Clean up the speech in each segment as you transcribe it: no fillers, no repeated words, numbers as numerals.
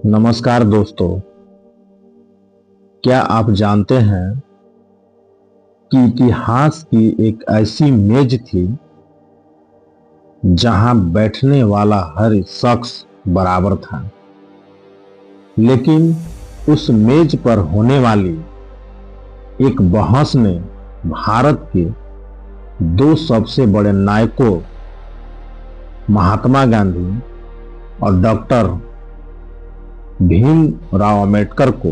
नमस्कार दोस्तों, क्या आप जानते हैं कि इतिहास की एक ऐसी मेज थी जहां बैठने वाला हर शख्स बराबर था, लेकिन उस मेज पर होने वाली एक बहस ने भारत के दो सबसे बड़े नायकों महात्मा गांधी और डॉक्टर भीमराव अम्बेडकर को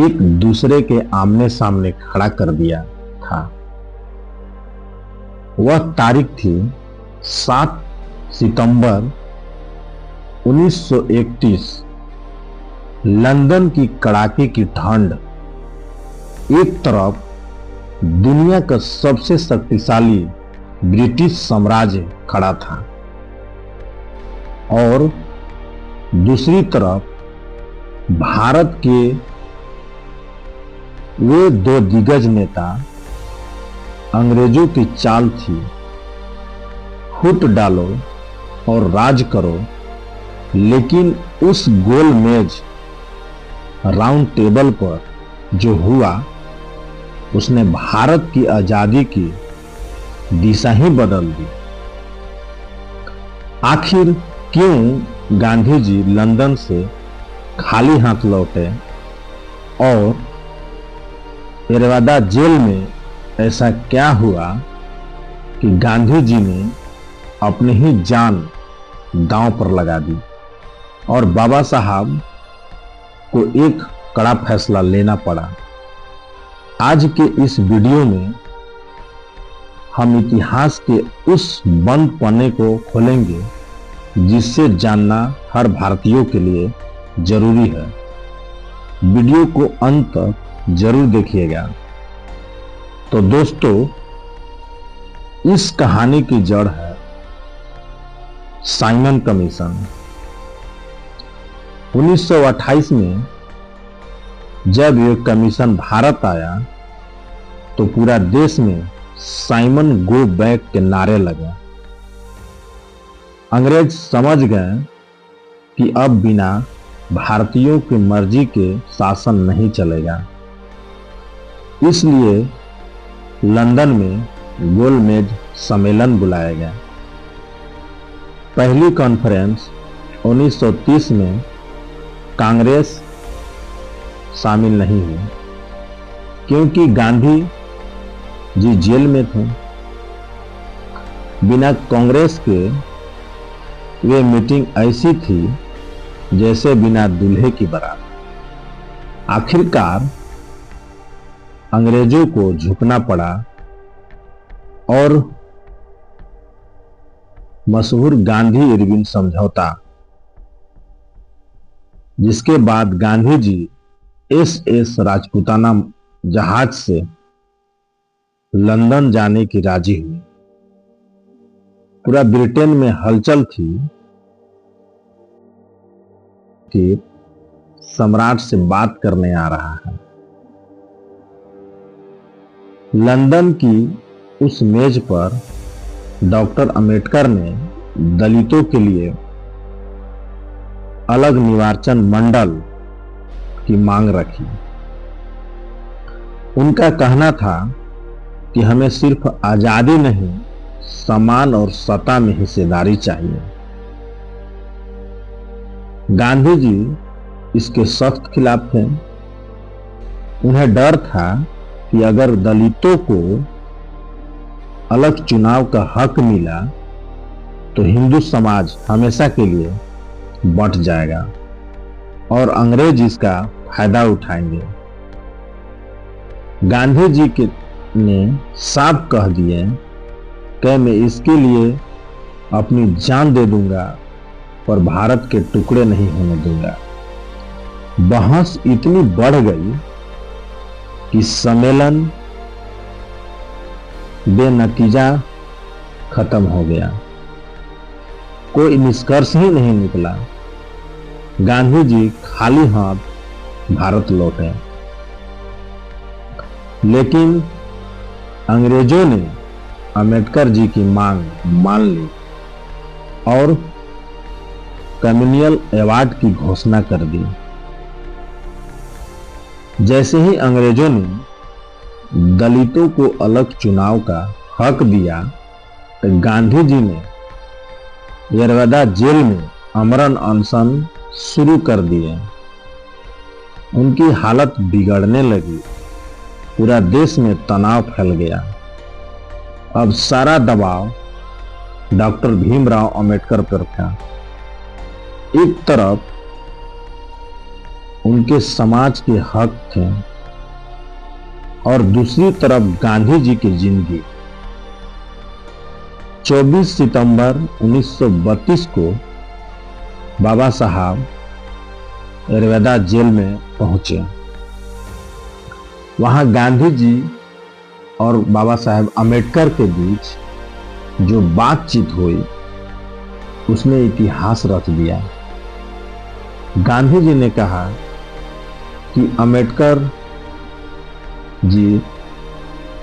एक दूसरे के आमने सामने खड़ा कर दिया था। वह तारीख थी 7 सितंबर 1931। लंदन की कड़ाके की ठंड। एक तरफ दुनिया का सबसे शक्तिशाली ब्रिटिश साम्राज्य खड़ा था और दूसरी तरफ भारत के वे दो दिग्गज नेता। अंग्रेजों की चाल थी फूट डालो और राज करो, लेकिन उस गोल मेज राउंड टेबल पर जो हुआ उसने भारत की आजादी की दिशा ही बदल दी। आखिर क्यों गांधी जी लंदन से खाली हाथ लौटे और एरवादा जेल में ऐसा क्या हुआ कि गांधी जी ने अपनी ही जान दांव पर लगा दी और बाबा साहब को एक कड़ा फैसला लेना पड़ा। आज के इस वीडियो में हम इतिहास के उस बंद पन्ने को खोलेंगे जिससे जानना हर भारतीयों के लिए जरूरी है। वीडियो को अंत तक जरूर देखिएगा। तो दोस्तों, इस कहानी की जड़ है साइमन कमीशन। 1928 में जब यह कमीशन भारत आया तो पूरा देश में साइमन गो बैक के नारे लगे। अंग्रेज समझ गए कि अब बिना भारतीयों की मर्जी के शासन नहीं चलेगा, इसलिए लंदन में गोलमेज सम्मेलन बुलाया गया। पहली कॉन्फ्रेंस 1930 में कांग्रेस शामिल नहीं हुई क्योंकि गांधी जी जेल में थे। बिना कांग्रेस के वे मीटिंग ऐसी थी जैसे बिना दूल्हे की बारात। आखिरकार अंग्रेजों को झुकना पड़ा और मशहूर गांधी इरविन समझौता, जिसके बाद गांधी जी SS राजपूताना जहाज से लंदन जाने की राजी हुई। पूरा ब्रिटेन में हलचल थी कि सम्राट से बात करने आ रहा है। लंदन की उस मेज पर डॉक्टर अंबेडकर ने दलितों के लिए अलग निर्वाचन मंडल की मांग रखी। उनका कहना था कि हमें सिर्फ आजादी नहीं, सम्मान और सत्ता में हिस्सेदारी चाहिए। गांधी जी इसके सख्त खिलाफ थे। उन्हें डर था कि अगर दलितों को अलग चुनाव का हक मिला तो हिंदू समाज हमेशा के लिए बंट जाएगा और अंग्रेज इसका फायदा उठाएंगे। गांधी जी ने साफ कह दिए कि मैं इसके लिए अपनी जान दे दूंगा पर भारत के टुकड़े नहीं होने दूंगा। बहस इतनी बढ़ गई कि सम्मेलन बेनतीजा खत्म हो गया। कोई निष्कर्ष ही नहीं निकला। गांधी जी खाली हाथ भारत लौटे, लेकिन अंग्रेजों ने अंबेडकर जी की मांग मान ली और कम्युनियल अवार्ड की घोषणा कर दी। जैसे ही अंग्रेजों ने दलितों को अलग चुनाव का हक दिया तो गांधी जी ने येरवडा जेल में आमरण अनशन शुरू कर दिए। उनकी हालत बिगड़ने लगी। पूरा देश में तनाव फैल गया। अब सारा दबाव डॉक्टर भीमराव अंबेडकर पर था। एक तरफ उनके समाज के हक थे और दूसरी तरफ गांधी जी की जिंदगी। 24 सितंबर 1932 को बाबा साहब येरवडा जेल में पहुंचे। वहां गांधी जी और बाबा साहब अंबेडकर के बीच जो बातचीत हुई उसने इतिहास रच दिया। गांधी जी ने कहा कि अंबेडकर जी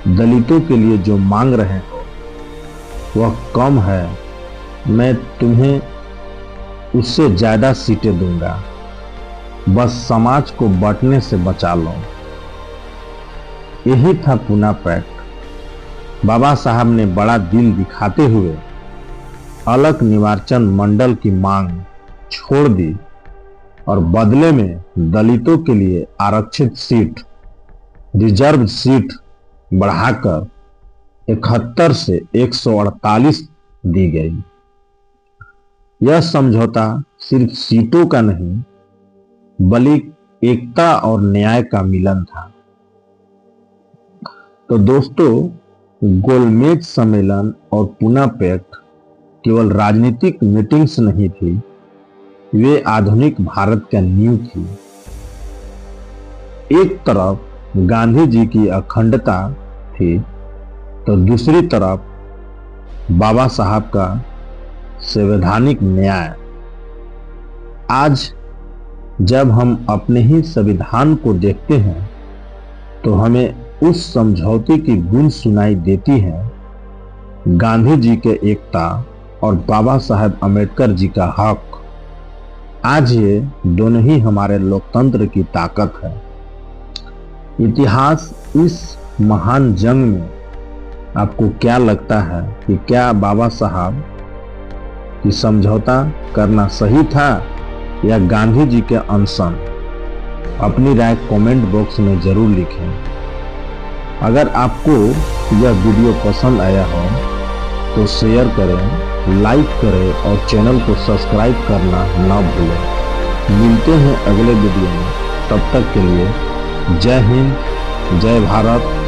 दलितों के लिए जो मांग रहे हो वह कम है, मैं तुम्हें उससे ज्यादा सीटें दूंगा, बस समाज को बांटने से बचा लो। यही था पूना पैक्ट। बाबा साहब ने बड़ा दिल दिखाते हुए अलग निवार्चन मंडल की मांग छोड़ दी और बदले में दलितों के लिए आरक्षित सीट, रिजर्व सीट बढ़ाकर 71 से 148 दी गई। यह समझौता सिर्फ सीटों का नहीं बल्कि एकता और न्याय का मिलन था। तो दोस्तों, गोलमेज सम्मेलन और पूना पैक्ट केवल राजनीतिक मीटिंग्स नहीं थी, वे आधुनिक भारत का नींव थी। एक तरफ गांधी जी की अखंडता थी तो दूसरी तरफ बाबा साहब का संवैधानिक न्याय। आज जब हम अपने ही संविधान को देखते हैं तो हमें उस समझौते की गूंज सुनाई देती है। गांधी जी के एकता और बाबा साहब अंबेडकर जी का हक। आज ये दोनों ही हमारे लोकतंत्र की ताकत है। इतिहास इस महान जंग में आपको क्या लगता है कि क्या बाबा साहब की समझौता करना सही था या गांधी जी के अनशन? अपनी राय कमेंट बॉक्स में जरूर लिखें। अगर आपको यह वीडियो पसंद आया हो तो शेयर करें, लाइक करें और चैनल को सब्सक्राइब करना ना भूलें। मिलते हैं अगले वीडियो में। तब तक के लिए जय हिंद, जय भारत।